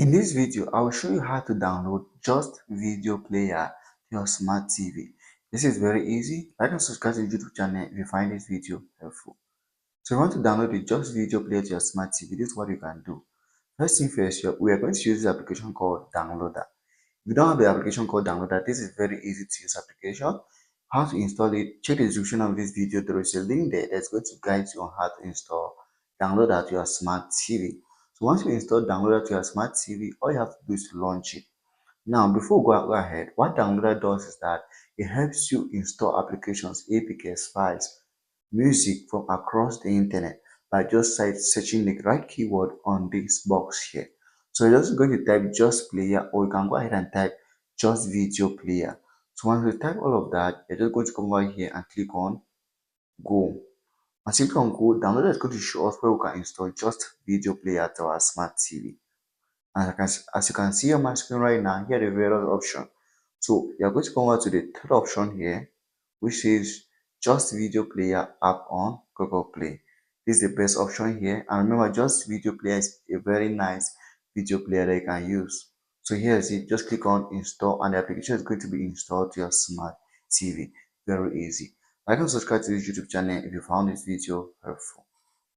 In this video, I will show you how to download Just Video Player to your smart TV. This is very easy. Like and subscribe to the YouTube channel if you find this video helpful. So if you want to download the Just Video Player to your smart TV, this is what you can do. First thing first, we are going to use this application called Downloader. If you don't have the application called Downloader, this is very easy to use application. How to install it, check the description of this video. There is a link there that's going to guide you on how to install Downloader to your smart TV. So once you install Downloader to your smart TV, all you have to do is to launch it. Now, before we go ahead, what Downloader does is that it helps you install applications, APKs, files, music from across the internet by just searching the right keyword on this box here. So you're just going to type just player, or you can go ahead and type just video player. So once you type all of that, you're just going to come over here and click on go. Once you click on go, Downloader is going to show us where we can install just video player to our smart TV. And as you can see on my screen right now, here are the various options. So you're going to come over to the third option here, which is just video player app on Google Play. This is the best option here. And remember, just video player is a very nice video player that you can use. So here is it. Just click on install and the application is going to be installed to your smart TV. Very easy. Like and subscribe to this YouTube channel if you found this video helpful.